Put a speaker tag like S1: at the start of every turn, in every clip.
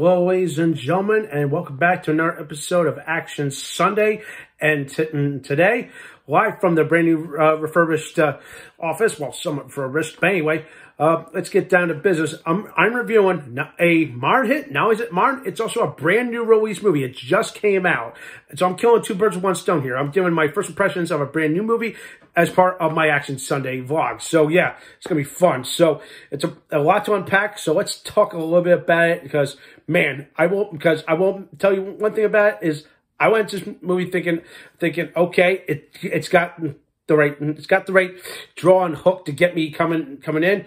S1: Hello, ladies and gentlemen, and welcome back to another episode of Action Sunday. And today, live from the brand new refurbished office, well, somewhat refurbished, but anyway, let's get down to business. I'm reviewing a modern hit. Now, is it modern? It's also a brand new release movie. It just came out. So I'm killing two birds with one stone here. I'm doing my first impressions of a brand new movie as part of my Action Sunday vlog. So yeah, it's going to be fun. So it's a lot to unpack. So let's talk a little bit about it because, man, I won't tell you one thing about it is I went to this movie thinking, okay, it's got the right draw and hook to get me coming in.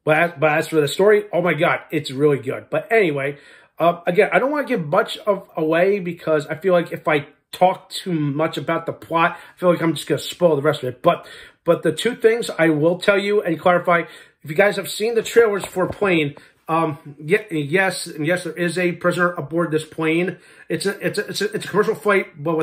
S1: But as for the story, oh my God, it's really good. But anyway, again, I don't want to give much away because I feel like if I talk too much about the plot, I feel like I'm just going to spoil the rest of it. But the two things I will tell you and clarify, if you guys have seen the trailers for Plane, yes, there is a prisoner aboard this plane. It's a commercial flight, but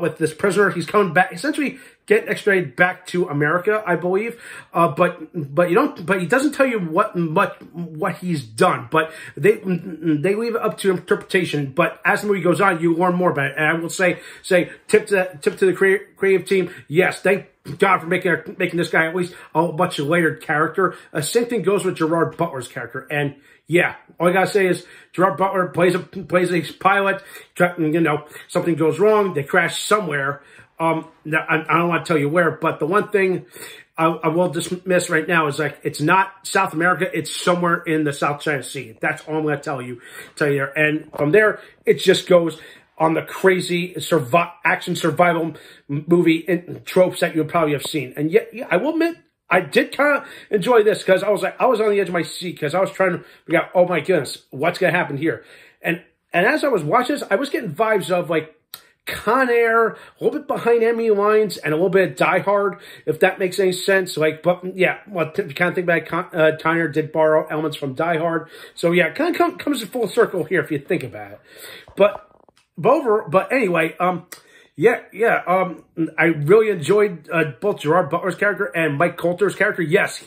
S1: with this prisoner, he's coming back, essentially getting extradited back to America, I believe. But he doesn't tell you what he's done. But they leave it up to interpretation. But as the movie goes on, you learn more about it. And I will say tip to the creative team. Yes, thank God for making this guy at least a much layered character. Same thing goes with Gerard Butler's character. And yeah, all I gotta say is Gerard Butler plays a pilot. You know, something goes wrong. They crash somewhere. I don't want to tell you where, but the one thing I will dismiss right now is like it's not South America. It's somewhere in the South China Sea. That's all I'm gonna tell you there. And from there, it just goes on the crazy action survival movie tropes that you would probably have seen. And yet, yeah, I will admit, I did kind of enjoy this because I was on the edge of my seat because I was trying to figure out, oh my goodness, what's going to happen here? And as I was watching this, I was getting vibes of like Con Air, a little bit behind enemy lines, and a little bit of Die Hard, if that makes any sense. Like, but yeah, well, if you kind of think about it, Con Air did borrow elements from Die Hard. So yeah, it kind of comes to full circle here if you think about it. But anyway, I really enjoyed both Gerard Butler's character and Mike Colter's character. Yes,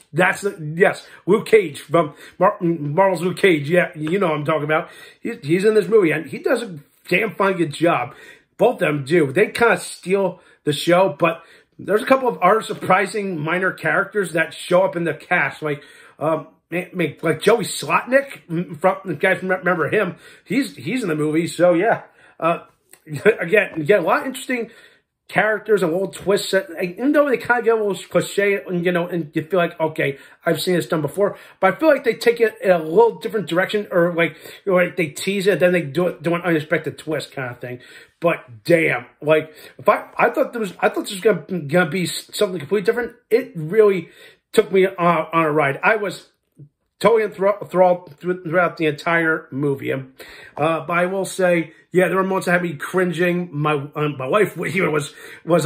S1: Luke Cage from Marvel's Luke Cage. Yeah, you know what I'm talking about. He's in this movie, and he does a damn fine good job. Both of them do. They kind of steal the show, but there's a couple of other surprising minor characters that show up in the cast, like Joey Slotnick. From the guys remember him? He's in the movie, so yeah. Again, you get a lot of interesting characters and little twists that, even though they kind of get a little cliche, and and you feel like, okay, I've seen this done before, but I feel like they take it in a little different direction, or like they tease it, then they do an unexpected twist kind of thing. But damn, like I thought this was gonna be something completely different. It really took me on a ride. I was totally enthralled throughout the entire movie. But I will say, yeah, there were moments that had me cringing. My wife even was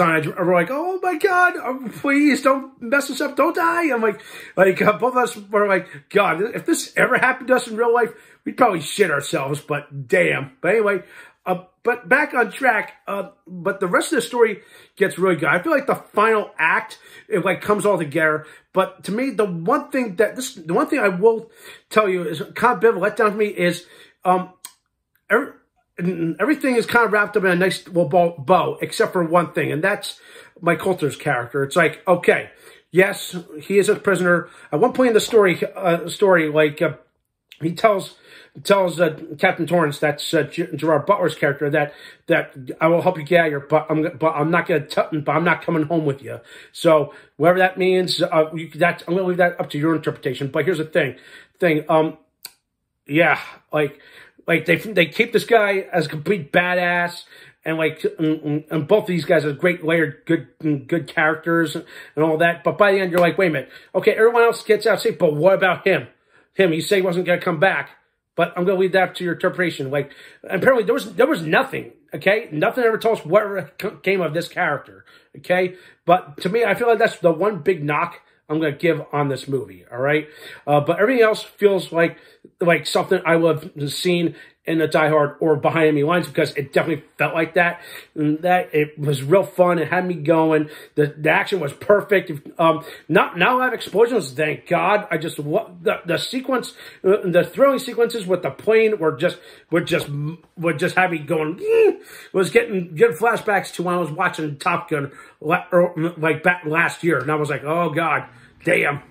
S1: on it. We're like, oh my God, please don't mess us up, don't die. I'm like both of us were like, God, if this ever happened to us in real life, we'd probably shit ourselves. But damn. But anyway. But back on track, but the rest of the story gets really good. I feel like the final act, it like comes all together. But to me, the one thing I will tell you is kind of a bit of a letdown to me is, everything is kind of wrapped up in a nice little bow, except for one thing, and that's Mike Colter's character. It's like, okay, yes, he is a prisoner. At one point in the story, like, he tells Captain Torrance, that's Gerard Butler's character, that I will help you get out of here, but I'm not coming home with you. So whatever that means, I'm gonna leave that up to your interpretation. But here's the thing, yeah, like they keep this guy as a complete badass, and and both of these guys have great layered good characters and all that. But by the end, you're like, wait a minute, okay, everyone else gets out safe, but what about him? You say he wasn't gonna come back. But I'm going to leave that up to your interpretation. Like, apparently there was nothing, okay? Nothing ever told us whatever came of this character, okay? But to me, I feel like that's the one big knock I'm going to give on this movie, all right? But everything else feels like something I would have seen in the Die Hard or Behind Enemy Lines, because it definitely felt like that. And that it was real fun. It had me going. The action was perfect. Not a lot of explosions, thank God. The sequence, the thrilling sequences with the plane would just have me going. Was getting flashbacks to when I was watching Top Gun like back last year, and I was like, oh God, damn.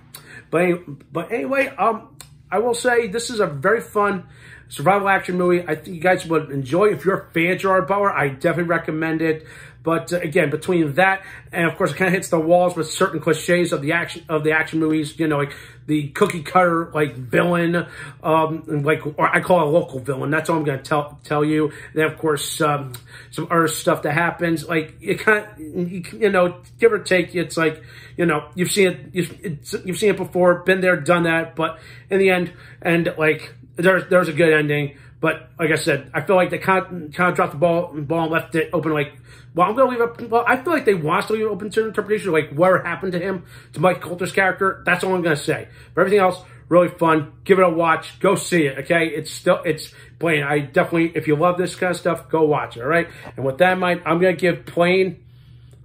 S1: But anyway, I will say this is a very fun survival action movie. I think you guys would enjoy. If you're a fan of Gerard Butler, I definitely recommend it. But again, between that and of course it kind of hits the walls with certain cliches of the action movies, you know, like the cookie cutter like villain, or I call it a local villain. That's all I'm going to tell you. And then of course some other stuff that happens, like it kind of, you know, give or take, it's like, you know, you've seen it before, been there, done that. But in the end, and like there's a good ending. But like I said, I feel like they kind of dropped the ball and left it open. Like, well, I'm going to leave it. Well, I feel like they want to leave it open to interpretation, like what happened to him, to Mike Coulter's character. That's all I'm going to say. But everything else, really fun. Give it a watch. Go see it. Okay, it's Plane. I definitely, if you love this kind of stuff, go watch it. All right. And with that in mind, I'm going to give Plane.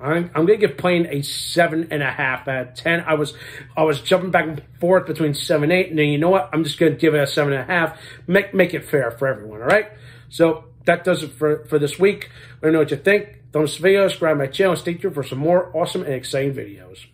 S1: I'm going to give Plane a 7.5 out of 10. I was jumping back and forth between 7 and 8, and then you know what? I'm just going to give it a 7.5. Make it fair for everyone, all right? So that does it for this week. Let me know what you think. Thumbs up the video, subscribe to my channel, stay tuned for some more awesome and exciting videos.